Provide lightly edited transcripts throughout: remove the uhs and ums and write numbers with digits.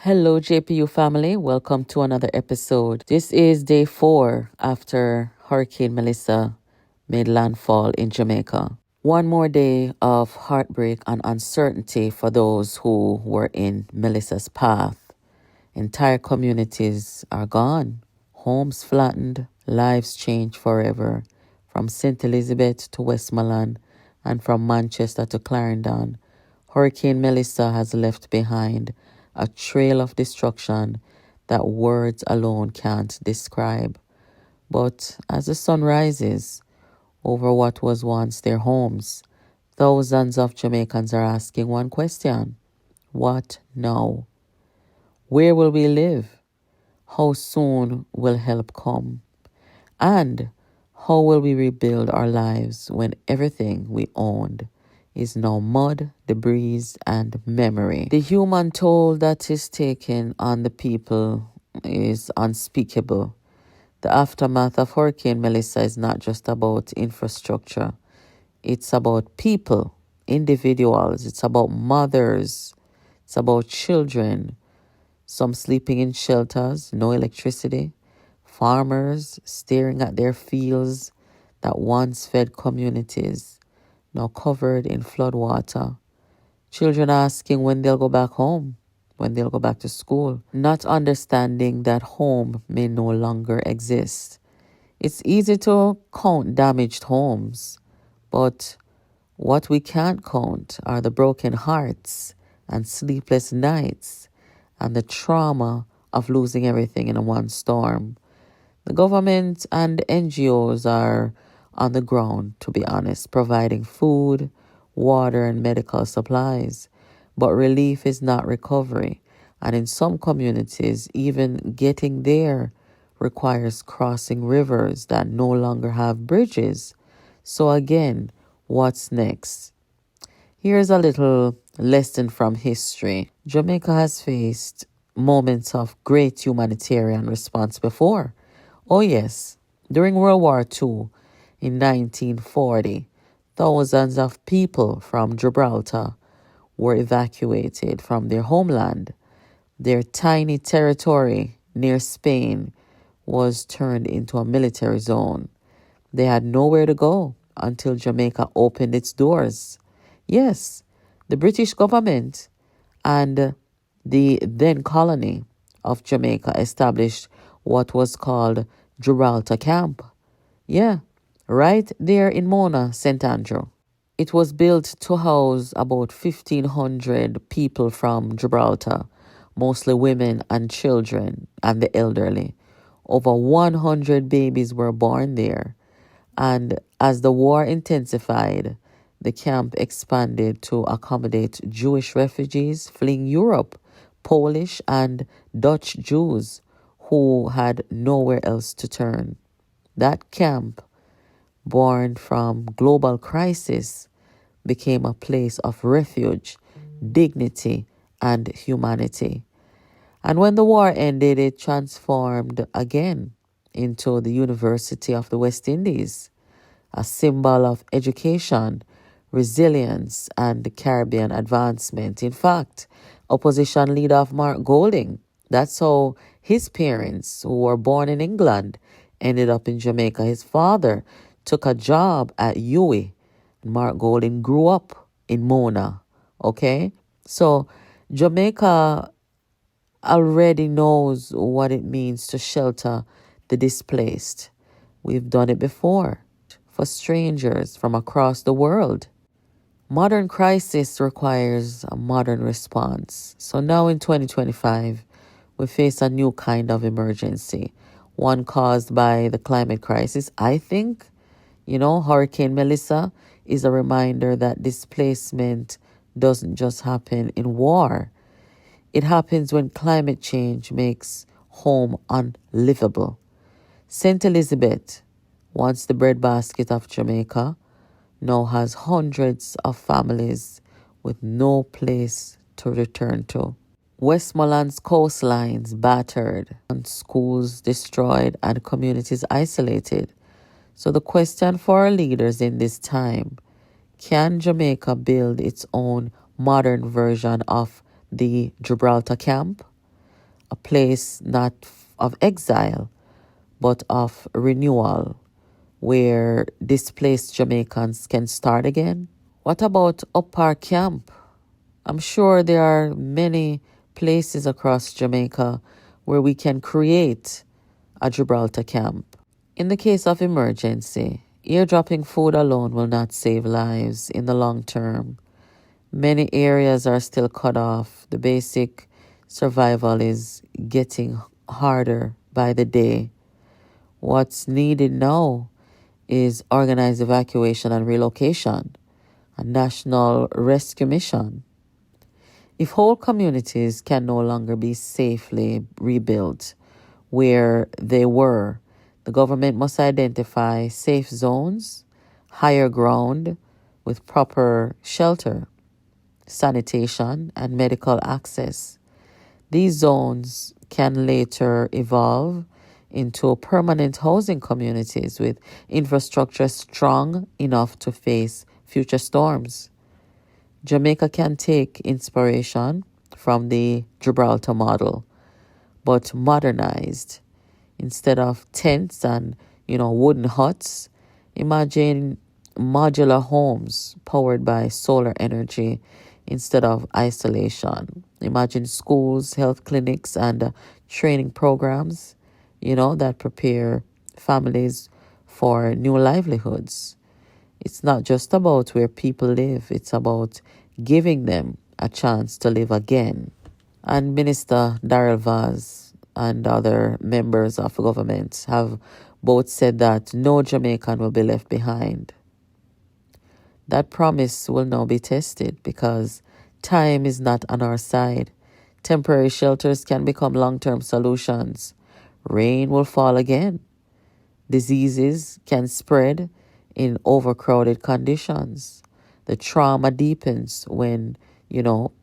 Hello, JPU family. Welcome to another episode. This is day 4 after Hurricane Melissa made landfall in Jamaica. One more day of heartbreak and uncertainty for those who were in Melissa's path. Entire communities are gone, homes flattened, lives changed forever, from St. Elizabeth to Westmoreland and from Manchester to Clarendon. Hurricane Melissa has left behind a trail of destruction that words alone can't describe. But as the sun rises over what was once their homes, thousands of Jamaicans are asking one question: what now? Where will we live? How soon will help come? And how will we rebuild our lives when everything we owned is now mud, debris, and memory? The human toll that is taken on the people is unspeakable. The aftermath of Hurricane Melissa is not just about infrastructure. It's about people, individuals. It's about mothers. It's about children. Some sleeping in shelters, no electricity. Farmers staring at their fields that once fed communities, now covered in floodwater. Children asking when they'll go back home, when they'll go back to school, not understanding that home may no longer exist. It's easy to count damaged homes, but what we can't count are the broken hearts and sleepless nights and the trauma of losing everything in one storm. The government and NGOs are on the ground, to be honest, providing food, water, and medical supplies. But relief is not recovery. And in some communities, even getting there requires crossing rivers that no longer have bridges. So again, what's next? Here's a little lesson from history. Jamaica has faced moments of great humanitarian response before. Oh yes, during World War II in 1940, thousands of people from Gibraltar were evacuated from their homeland. Their tiny territory near Spain was turned into a military zone. They had nowhere to go until Jamaica opened its doors. Yes, the British government and the then colony of Jamaica established what was called Gibraltar Camp. Yeah, right there in Mona, St. Andrew. It was built to house about 1,500 people from Gibraltar, mostly women and children and the elderly. Over 100 babies were born there. And as the war intensified, the camp expanded to accommodate Jewish refugees fleeing Europe, Polish and Dutch Jews who had nowhere else to turn. That camp, born from global crisis, became a place of refuge, dignity, and humanity. And when the war ended, it transformed again into the University of the West Indies, a symbol of education, resilience, and Caribbean advancement. In fact, opposition leader Mark Golding, that's how his parents, who were born in England, ended up in Jamaica. His father took a job at UWI. Mark Golding grew up in Mona, okay? So Jamaica already knows what it means to shelter the displaced. We've done it before for strangers from across the world. Modern crisis requires a modern response. So now in 2025, we face a new kind of emergency, one caused by the climate crisis. I think, Hurricane Melissa is a reminder that displacement doesn't just happen in war. It happens when climate change makes home unlivable. St. Elizabeth, once the breadbasket of Jamaica, now has hundreds of families with no place to return to. Westmoreland's coastlines battered, and schools destroyed, and communities isolated. So the question for our leaders in this time: can Jamaica build its own modern version of the Gibraltar Camp? a place not of exile, but of renewal, where displaced Jamaicans can start again? What about ABOUT Camp? I'm sure there are many places across Jamaica where we can create a Gibraltar Camp. In the case of emergency, airdropping food alone will not save lives in the long term. Many areas are still cut off. The basic survival is getting harder by the day. What's needed now is organized evacuation and relocation, a national rescue mission. If whole communities can no longer be safely rebuilt where they were, the government must identify safe zones, higher ground with proper shelter, sanitation, and medical access. These zones can later evolve into permanent housing communities with infrastructure strong enough to face future storms. Jamaica can take inspiration from the Gibraltar model, but modernized. Instead of tents and, wooden huts, imagine modular homes powered by solar energy instead of isolation. Imagine schools, health clinics, and training programs, that prepare families for new livelihoods. It's not just about where people live, it's about giving them a chance to live again. And Minister Darrell Vaz and other members of government have both said that no Jamaican will be left behind. That promise will now be tested because time is not on our side. Temporary shelters can become long-term solutions. Rain will fall again. Diseases can spread in overcrowded conditions. The trauma deepens when,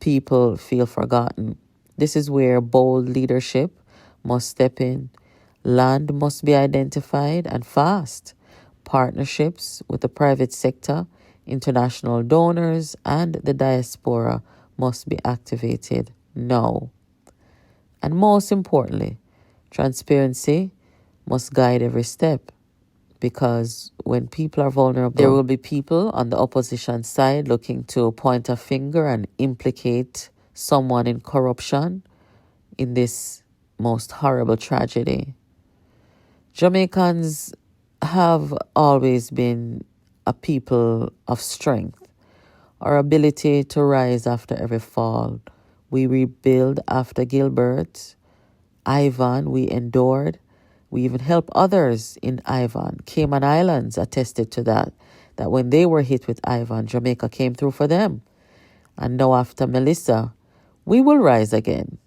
people feel forgotten. This is where bold leadership must step in. Land must be identified and fast. Partnerships with the private sector, international donors, and the diaspora must be activated now. And most importantly, transparency must guide every step. Because when people are vulnerable, there will be people on the opposition side looking to point a finger and implicate someone in corruption in this most horrible tragedy. Jamaicans have always been a people of strength. Our ability to rise after every fall. We rebuild after Gilbert, Ivan, we endured. We even helped others in Ivan. Cayman Islands attested to that when they were hit with Ivan, Jamaica came through for them. And now after Melissa, we will rise again,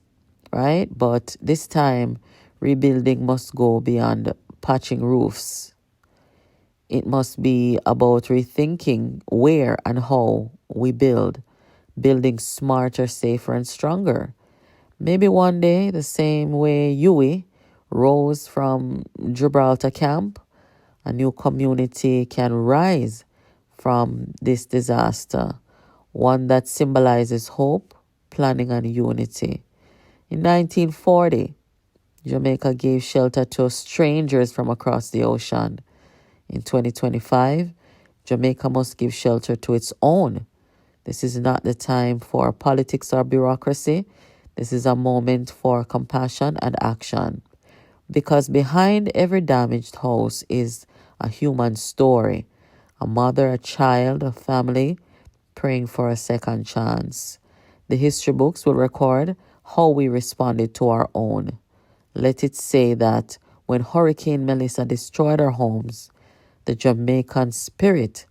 right? But this time, rebuilding must go beyond patching roofs. It must be about rethinking where and how we build, building smarter, safer, and stronger. Maybe one day, the same way Yui rose from Gibraltar Camp, a new community can rise from this disaster, one that symbolizes hope, planning, and unity. In 1940, Jamaica gave shelter to strangers from across the ocean. In 2025, Jamaica must give shelter to its own. This is not the time for politics or bureaucracy. This is a moment for compassion and action. Because behind every damaged house is a human story, a mother, a child, a family praying for a second chance. The history books will record how we responded to our own. Let it say that when Hurricane Melissa destroyed our homes, the Jamaican spirit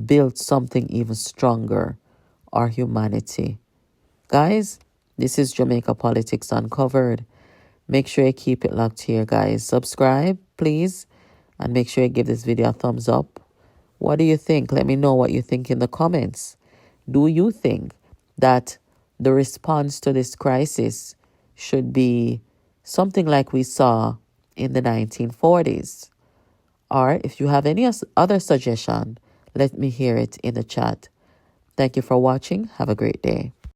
built something even stronger, our humanity. Guys, this is Jamaica Politics Uncovered. Make sure you keep it locked here, guys. Subscribe, please, and make sure you give this video a thumbs up. What do you think? Let me know what you think in the comments. Do you think that the response to this crisis should be something like we saw in the 1940s? Or if you have any other suggestion, let me hear it in the chat. Thank you for watching. Have a great day.